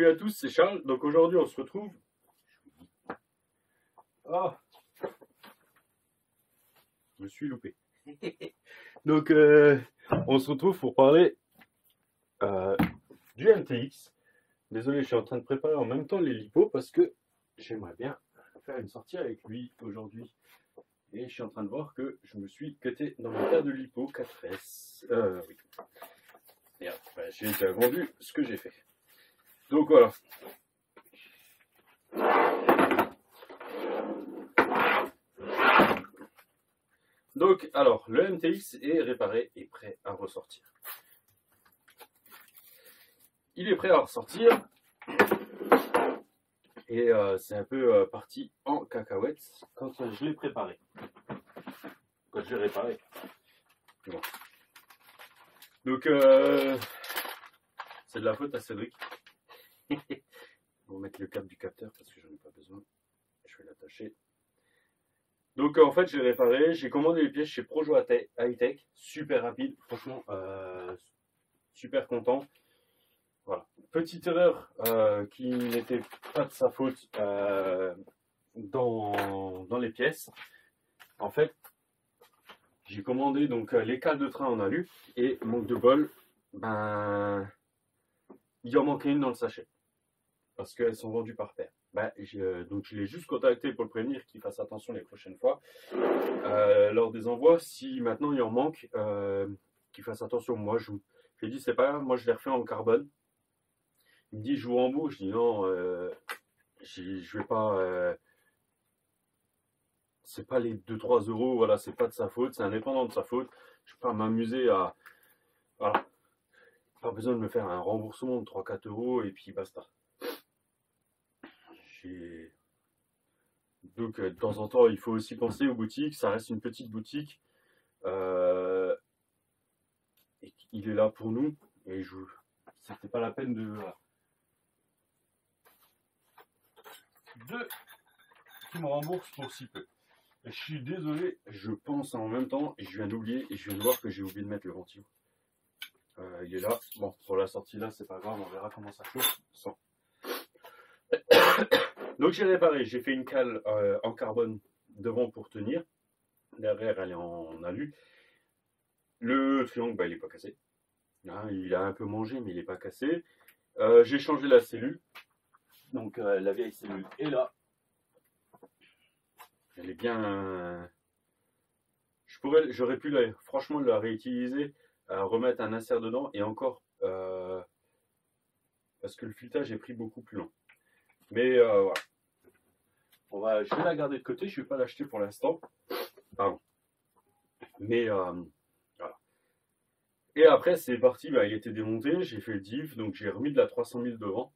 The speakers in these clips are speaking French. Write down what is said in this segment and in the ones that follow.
Salut à tous, c'est Charles. Donc aujourd'hui on se retrouve. Ah, je me suis loupé. Donc on se retrouve pour parler du MTX. Désolé, je suis en train de préparer en même temps les lipos parce que j'aimerais bien faire une sortie avec lui aujourd'hui. Et je suis en train de voir que je me suis cuté dans mon cas de lipo 4S. Oui. Merde, j'ai déjà vendu ce que j'ai fait. Donc voilà. Donc, alors, le MTX est réparé et prêt à ressortir. Il est prêt à ressortir. Et c'est un peu parti en cacahuète quand je l'ai préparé. Quand je l'ai réparé. Bon. Donc, c'est de la faute à Cédric. On va mettre le câble du capteur parce que j'en ai pas besoin. Je vais l'attacher. Donc en fait, j'ai réparé, j'ai commandé les pièces chez Projo High-Tech, super rapide, franchement, super content. Voilà. Petite erreur qui n'était pas de sa faute dans les pièces. En fait, j'ai commandé donc les cales de train en alu et manque de bol, ben il en manquait une dans le sachet parce qu'elles sont vendues par paire. Donc je l'ai juste contacté pour le prévenir qu'il fasse attention les prochaines fois. Lors des envois, si maintenant il en manque, qu'il fasse attention. Moi, je lui ai dit, c'est pas grave, moi je l'ai refait en carbone. Il me dit, je vous rembourse. Je dis, non, je vais pas. C'est pas les 2-3 euros, voilà, c'est pas de sa faute, c'est indépendant de sa faute. Je vais pas m'amuser à. Voilà. Pas besoin de me faire un remboursement de 3-4 euros et puis basta. Donc de temps en temps, il faut aussi penser aux boutiques. Ça reste une petite boutique. Et il est là pour nous. Et c'était pas la peine qu'il me rembourse pour si peu. Et je suis désolé, je pense en même temps et je viens d'oublier et je viens de voir que j'ai oublié de mettre le ventilo. Il est là. Bon, pour la sortie là, c'est pas grave, on verra comment ça chauffe sans. Donc j'ai réparé, j'ai fait une cale en carbone devant pour tenir. Derrière, elle est en alu. Le triangle, il n'est pas cassé. Hein, il a un peu mangé, mais il n'est pas cassé. J'ai changé la cellule. Donc la vieille cellule est là. Elle est bien. J'aurais pu franchement la réutiliser, remettre un insert dedans et encore parce que le filetage est pris beaucoup plus long. Mais voilà. Je vais la garder de côté, je ne vais pas l'acheter pour l'instant. Pardon. Mais voilà. Et après c'est parti, il était démonté, j'ai fait le diff, donc j'ai remis de la 300 000 devant.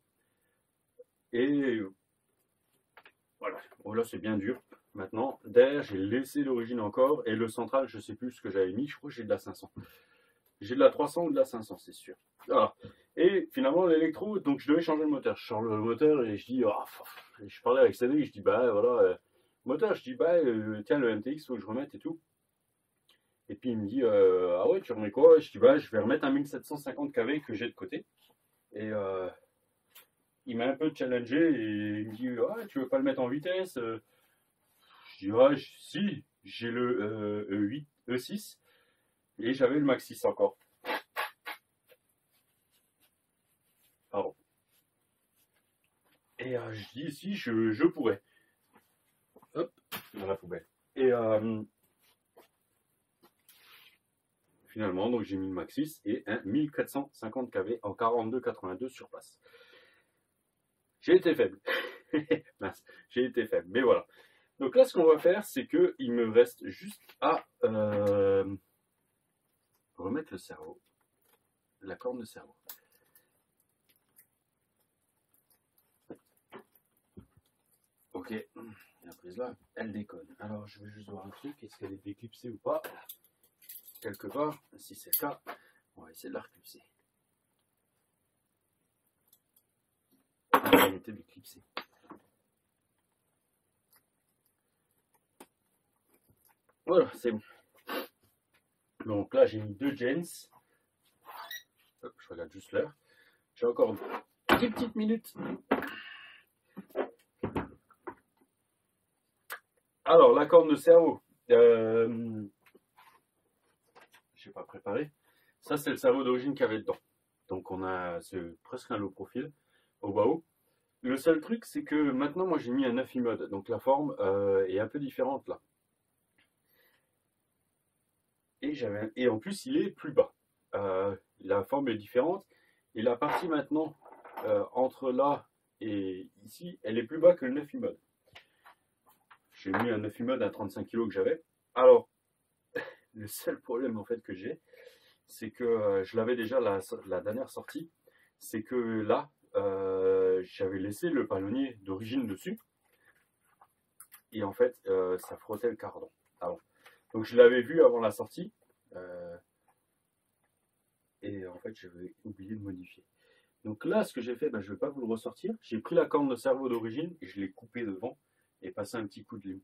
Et voilà, bon, là c'est bien dur. Maintenant, derrière j'ai laissé l'origine encore, et le central, je ne sais plus ce que j'avais mis, je crois que j'ai de la 500. J'ai de la 300 ou de la 500, c'est sûr. Voilà. Et finalement, l'électro, donc je devais changer le moteur. Je change le moteur et je dis, je parlais avec Cédric, je dis, voilà, moteur, je dis, tiens, le MTX, faut que je remette et tout. Et puis il me dit, ah ouais, tu remets quoi? Je dis, je vais remettre un 1750 kV que j'ai de côté. Et il m'a un peu challengé et il me dit, ah, tu veux pas le mettre en vitesse? Je dis, ouais, si, j'ai le E8, E6 et j'avais le Max 6 encore. Pardon. Et je dis, si, je pourrais. Hop, dans la poubelle. Et finalement, donc j'ai mis le Max 6 et un 1450 kV en 42,82 sur place. J'ai été faible. Mince, j'ai été faible. Mais voilà. Donc là, ce qu'on va faire, c'est qu'il me reste juste à remettre le cerveau. La corne de cerveau. Ok. La prise là, elle déconne. Alors, je vais juste voir un truc. Est-ce qu'elle est déclipsée ou pas? Quelque part. Si c'est le cas, on va essayer de la reclipser. Elle était déclipsée. Voilà, c'est bon. Donc là, j'ai mis 2 gens. Hop, je regarde juste l'heure. J'ai encore 10 petites minutes. Alors, la corne de cerveau. Je n'ai pas préparé. Ça, c'est le cerveau d'origine qu'il y avait dedans. Donc, c'est presque un low profil au bas haut. Le seul truc, c'est que maintenant, moi, j'ai mis un Affimode. Donc, la forme est un peu différente là. Et en plus, il est plus bas. La forme est différente. Et la partie maintenant, entre là et ici, elle est plus bas que le Affimode. J'ai mis un Affimode à 35 kg que j'avais. Alors, le seul problème en fait que j'ai, c'est que je l'avais déjà la dernière sortie, c'est que là, j'avais laissé le palonnier d'origine dessus, et en fait, ça frottait le cardan. Alors, donc je l'avais vu avant la sortie, et en fait, j'avais oublié de modifier. Donc là, ce que j'ai fait, je ne vais pas vous le ressortir. J'ai pris la corne de cerveau d'origine, et je l'ai coupé devant, et passé un petit coup de lime.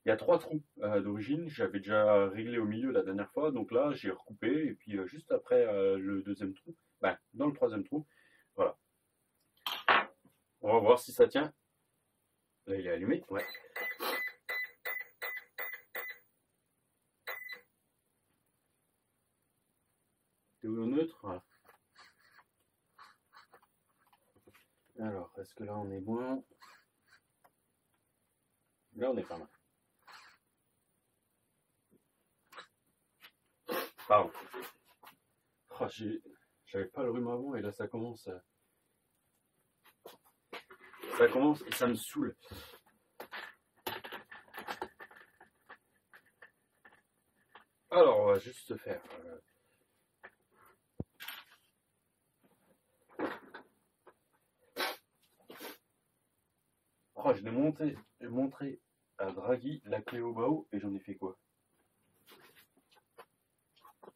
Il y a 3 trous d'origine, j'avais déjà réglé au milieu la dernière fois, donc là j'ai recoupé, et puis juste après le deuxième trou, dans le troisième trou, voilà. On va voir si ça tient. Là il est allumé, ouais. C'est au neutre, voilà. Alors, est-ce que là on est bon? Là on est pas mal. Pardon. Oh, j'avais pas le rhume avant et là ça commence. Ça commence et ça me saoule. Alors, on va juste faire. Oh, je l'ai montré à Draghi la clé au baou et j'en ai fait quoi?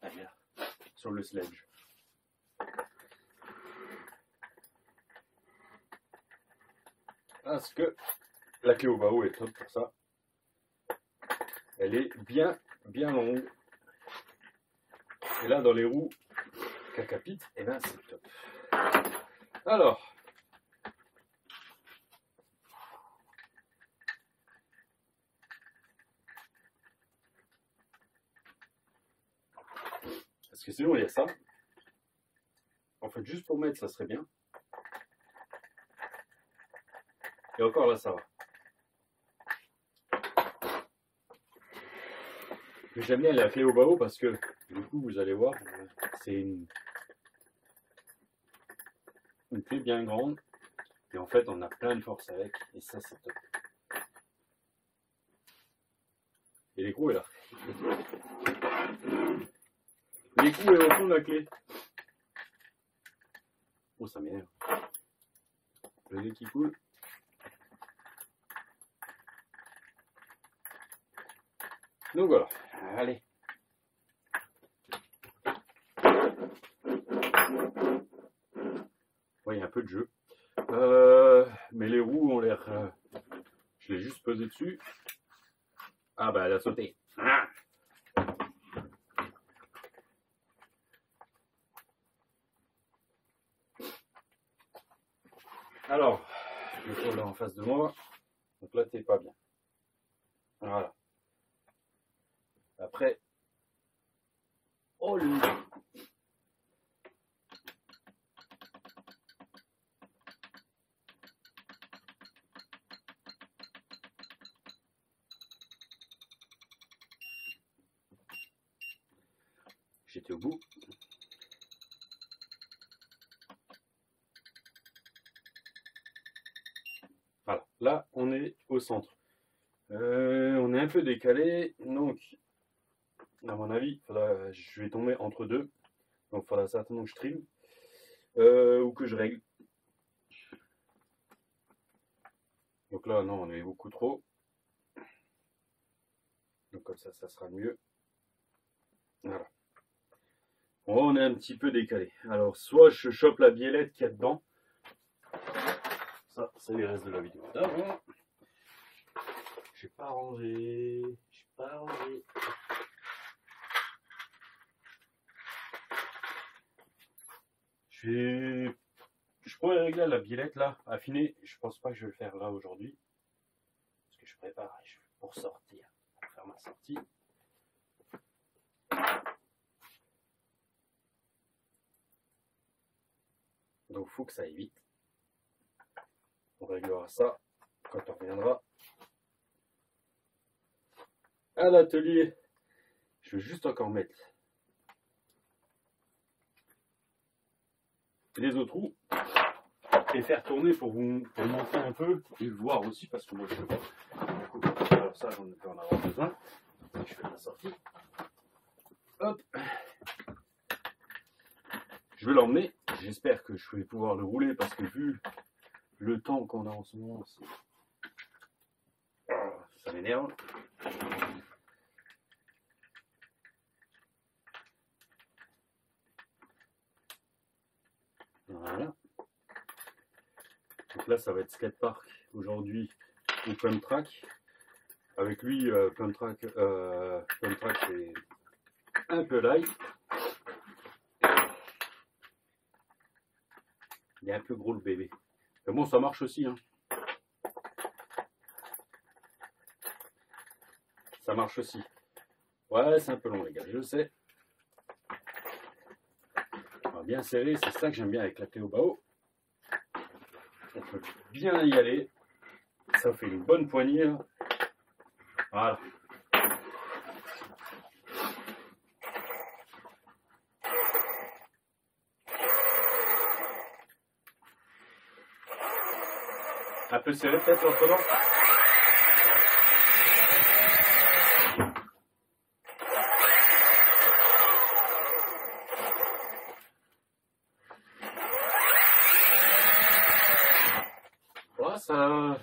Ah merde. Sur le sledge. Parce que la clé au baou est top pour ça. Elle est bien longue. Et là, dans les roues cacapites, et ben c'est top. Alors, parce que sinon il y a ça. En fait, juste pour mettre, ça serait bien. Et encore là, ça va. Mais j'aime bien la clé au baou parce que du coup, vous allez voir, c'est une clé bien grande. Et en fait, on a plein de force avec. Et ça, c'est top. Et l'écrou est là. L'écrou est au fond de la clé. Oh, ça m'énerve. Le nez qui coule. Donc voilà. Allez. Ouais, il y a un peu de jeu. Mais les roues ont l'air. Je l'ai juste posé dessus. Ah bah elle a sauté. Ah. Alors, le tour là en face de moi. Donc là t'es pas bien. Voilà. Après. Oh lui. J'étais au bout. Voilà, là on est au centre. On est un peu décalé, donc à mon avis, je vais tomber entre deux. Donc il faudra certainement que je trim ou que je règle. Donc là, non, on est beaucoup trop. Donc comme ça sera mieux. Voilà. Bon, on est un petit peu décalé. Alors, soit je chope la biellette qu'il y a dedans. Ça, c'est les restes de la vidéo d'avant. J'ai pas rangé. J'ai pas rangé. Je pourrais régler la biellette là, affiner. Je pense pas que je vais le faire là aujourd'hui. Parce que je prépare pour sortir. Pour faire ma sortie. Donc il faut que ça aille vite. On réglera ça quand on reviendra à l'atelier. Je vais juste encore mettre les autres roues et faire tourner pour vous montrer un peu et le voir aussi parce que moi je sais pas. Du coup, alors ça j'en ai pu en avoir besoin. Je fais ma sortie. Hop. Je vais l'emmener. J'espère que je vais pouvoir le rouler parce que vu le temps qu'on a en ce moment, ça m'énerve. Voilà. Donc là, ça va être skatepark aujourd'hui ou Pump Track. Avec lui, Pump Track c'est un peu light. Il est un peu gros le bébé. Mais bon, ça marche aussi. Hein. Ça marche aussi. Ouais, c'est un peu long les gars, je sais. On va bien serrer, c'est ça que j'aime bien avec la clé au bas. On peut bien y aller. Ça fait une bonne poignée. Là. Voilà. Un peu serré peut-être l'entre-dents. Voilà, ça...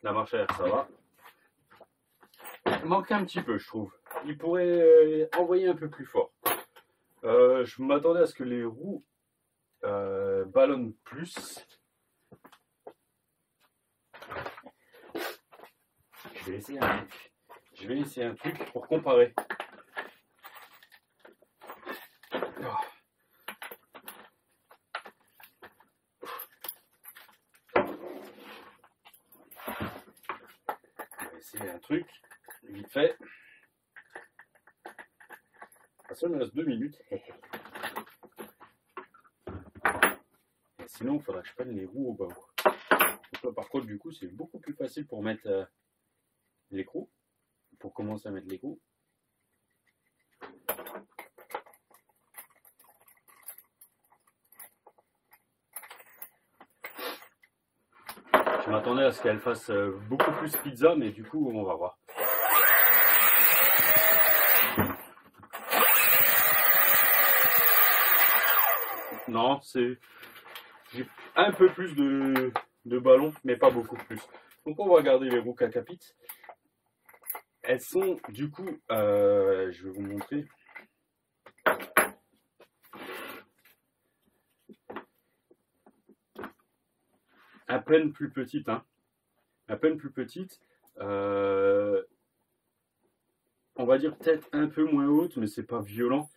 La marche arrière, ça va. Il manque un petit peu, je trouve. Il pourrait envoyer un peu plus fort. Je m'attendais à ce que les roues ballonnent plus. Je vais essayer un truc. Je vais essayer un truc pour comparer. C'est un truc, vite fait. Ça me reste 2 minutes. Et sinon, il faudra que je prenne les roues au bas. Donc là, par contre, du coup, c'est beaucoup plus facile pour mettre l'écrou. Pour commencer à mettre l'écrou. Je m'attendais à ce qu'elle fasse beaucoup plus pizza, mais du coup, on va voir. Non, j'ai un peu plus de ballon, mais pas beaucoup plus. Donc on va garder les roues Kakapit. Elles sont du coup, je vais vous montrer. À peine plus petite, hein. À peine plus petite. On va dire peut-être un peu moins haute, mais c'est pas violent.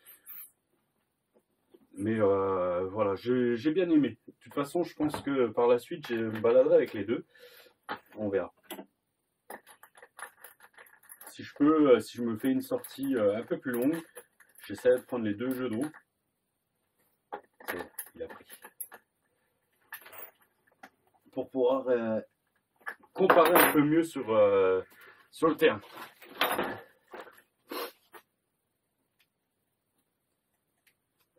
Mais voilà, j'ai bien aimé. De toute façon, je pense que par la suite, je me baladerai avec les deux. On verra. Si je peux, si je me fais une sortie un peu plus longue, j'essaie de prendre les deux jeux de roues. Il a pris. Pour pouvoir comparer un peu mieux sur le terrain.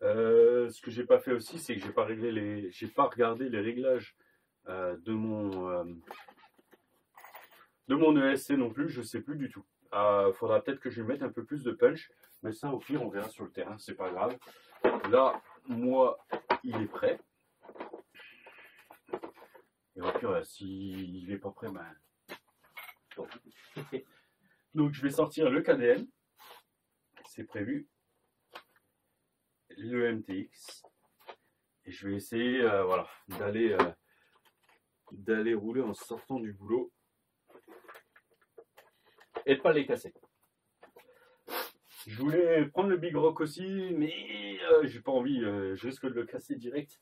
Ce que j'ai pas fait aussi, c'est que j'ai pas regardé les réglages de mon ESC non plus. Je sais plus du tout. Faudra peut-être que je lui mette un peu plus de punch, mais ça au pire on verra sur le terrain, c'est pas grave. Là, moi, il est prêt. Et au pire, s'il n'est pas prêt, ben. Bon. Donc je vais sortir le KDM, c'est prévu, le MTX, et je vais essayer voilà, d'aller rouler en sortant du boulot et de pas les casser. Je voulais prendre le Big Rock aussi, mais j'ai pas envie, je risque de le casser direct.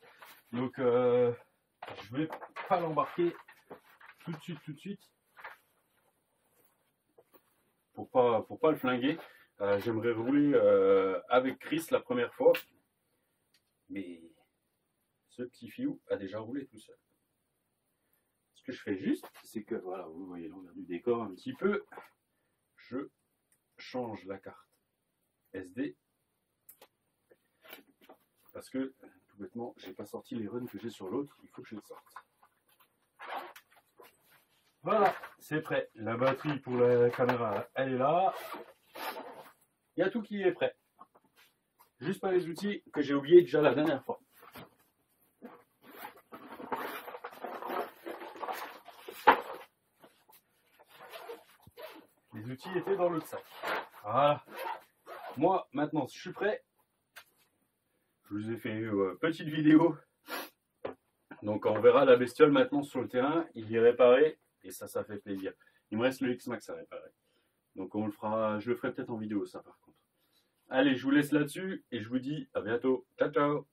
Donc je vais pas l'embarquer tout de suite. Pour pas le flinguer. J'aimerais rouler avec Chris la première fois. Mais ce petit fiou a déjà roulé tout seul. Ce que je fais juste, c'est que, voilà, vous voyez l'envers du décor un petit peu. Je change la carte SD. Parce que, tout bêtement, j'ai pas sorti les runs que j'ai sur l'autre. Il faut que je les sorte. Voilà, c'est prêt. La batterie pour la caméra, elle est là. Il y a tout qui est prêt. Juste pas les outils que j'ai oublié déjà la dernière fois. Les outils étaient dans l'autre sac. Voilà. Moi, maintenant, je suis prêt. Je vous ai fait une petite vidéo. Donc, on verra la bestiole maintenant sur le terrain. Il est réparé. Et ça fait plaisir. Il me reste le X-Max à réparer. Donc, on le fera. Je le ferai peut-être en vidéo, ça, par contre. Allez, je vous laisse là-dessus. Et je vous dis à bientôt. Ciao, ciao.